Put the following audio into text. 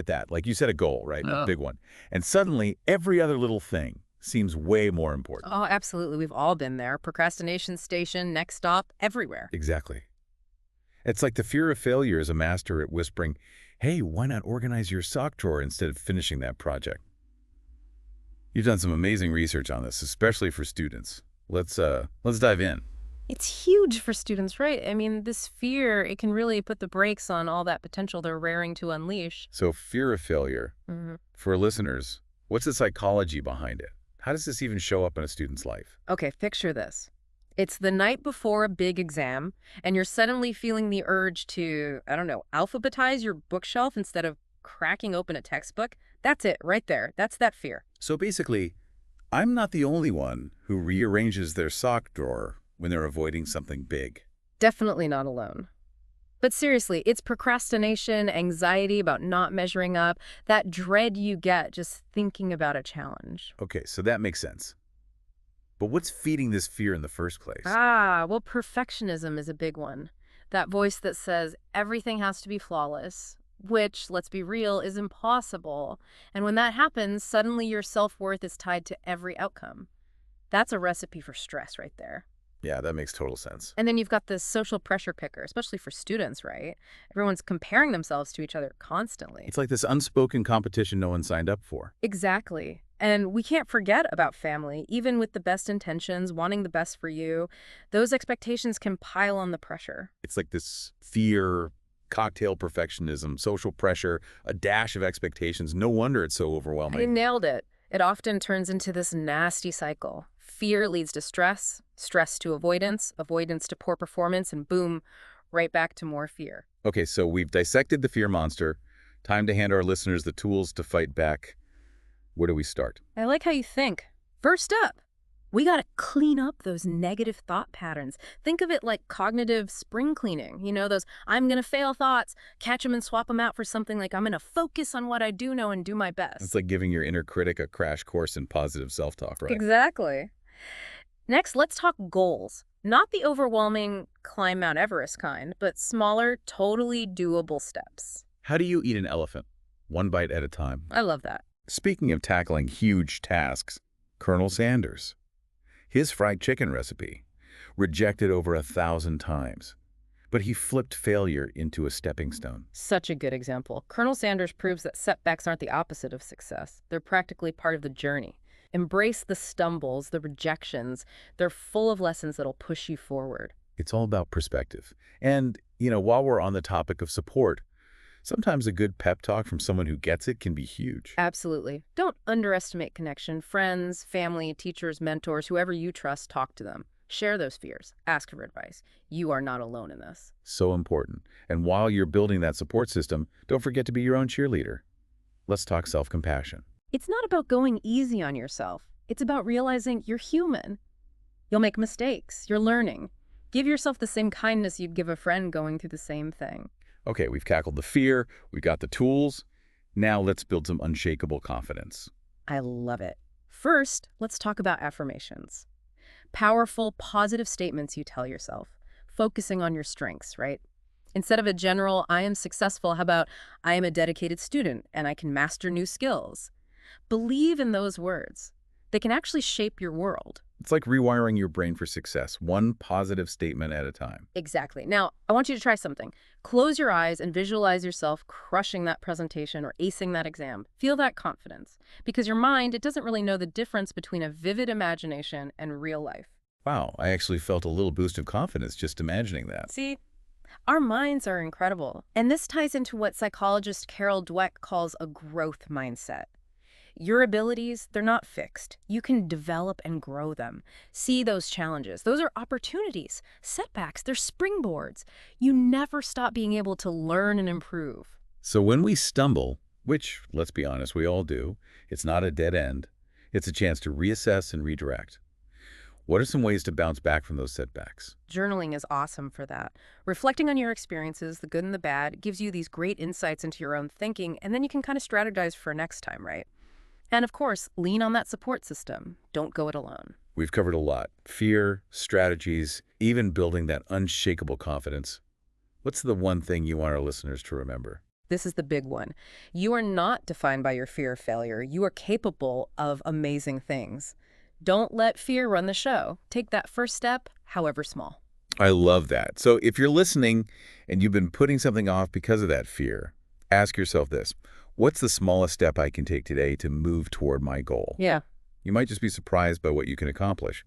that. Like you set a goal, right? A Oh, big one. And suddenly, every other little thing seems way more important. Oh, absolutely. We've all been there. Procrastination station, next stop, everywhere. Exactly. It's like the fear of failure is a master at whispering, hey, why not organize your sock drawer instead of finishing that project? You've done some amazing research on this, especially for students. Let's dive in. It's huge for students, right? I mean, this fear, it can really put the brakes on all that potential they're raring to unleash. So fear of failure, for listeners, what's the psychology behind it? How does this even show up in a student's life? Okay, picture this. It's the night before a big exam, and you're suddenly feeling the urge to, I don't know, alphabetize your bookshelf instead of cracking open a textbook. That's it, right there. That's that fear. So basically, I'm not the only one who rearranges their sock drawer when they're avoiding something big. Definitely not alone. But seriously, it's procrastination, anxiety about not measuring up, that dread you get just thinking about a challenge. Okay, so that makes sense. But what's feeding this fear in the first place? Well, perfectionism is a big one. That voice that says everything has to be flawless, which, let's be real, is impossible. And when that happens, suddenly your self-worth is tied to every outcome. That's a recipe for stress right there. Yeah, that makes total sense. And then you've got this social pressure picker, especially for students, right? Everyone's comparing themselves to each other constantly. It's like this unspoken competition no one signed up for. Exactly. And we can't forget about family. Even with the best intentions, wanting the best for you, those expectations can pile on the pressure. It's like this fear, cocktail perfectionism, social pressure, a dash of expectations. No wonder it's so You overwhelming. nailed it. It often turns into this nasty cycle. Fear leads to stress, stress to avoidance, avoidance to poor performance, and boom, right back to more fear. Okay, so we've dissected the fear monster. Time to hand our listeners the tools to fight back. Where do we start? I like how you think. First up, we got to clean up those negative thought patterns. Think of it like cognitive spring cleaning. You know, those I'm going to fail thoughts, catch them and swap them out for something like I'm going to focus on what I do know and do my best. It's like giving your inner critic a crash course in positive self-talk, right? Exactly. Next, let's talk goals. Not the overwhelming climb Mount Everest kind, but smaller, totally doable steps. How do you eat an elephant? One bite at a time. I love that. Speaking of tackling huge tasks, Colonel Sanders. His fried chicken recipe, rejected over 1,000 times. But he flipped failure into a stepping stone. Such a good example. Colonel Sanders proves that setbacks aren't the opposite of success. They're practically part of the journey. Embrace the stumbles, the rejections. They're full of lessons that'll push you forward. It's all about perspective. And, while we're on the topic of support, sometimes a good pep talk from someone who gets it can be huge. Absolutely. Don't underestimate connection. Friends, family, teachers, mentors, whoever you trust, talk to them. Share those fears. Ask for advice. You are not alone in this. So important. And while you're building that support system, don't forget to be your own cheerleader. Let's talk self-compassion. It's not about going easy on yourself. It's about realizing you're human. You'll make mistakes. You're learning. Give yourself the same kindness you'd give a friend going through the same thing. Okay, we've tackled the fear, we've got the tools. Now let's build some unshakable confidence. I love it. First, let's talk about affirmations. Powerful, positive statements you tell yourself, focusing on your strengths, right? Instead of a general, I am successful, how about, I am a dedicated student and I can master new skills? Believe in those words. They can actually shape your world. It's like rewiring your brain for success, one positive statement at a time. Exactly. Now, I want you to try something. Close your eyes and visualize yourself crushing that presentation or acing that exam. Feel that confidence. Because your mind, it doesn't really know the difference between a vivid imagination and real life. Wow, I actually felt a little boost of confidence just imagining that. See, our minds are incredible. And this ties into what psychologist Carol Dweck calls a growth mindset. Your abilities, they're not fixed. You can develop and grow them. See those challenges. Those are opportunities. Setbacks, they're springboards. You never stop being able to learn and improve. So when we stumble, which, let's be honest, we all do, it's not a dead end. It's a chance to reassess and redirect. What are some ways to bounce back from those setbacks? Journaling is awesome for that. Reflecting on your experiences, the good and the bad, gives you these great insights into your own thinking, and then you can kind of strategize for next time, right? And of course, lean on that support system. Don't go it alone. We've covered a lot. Fear, strategies, even building that unshakable confidence. What's the one thing you want our listeners to remember? This is the big one. You are not defined by your fear of failure. You are capable of amazing things. Don't let fear run the show. Take that first step, however small. I love that. So if you're listening and you've been putting something off because of that fear, ask yourself this: what's the smallest step I can take today to move toward my goal? Yeah. You might just be surprised by what you can accomplish.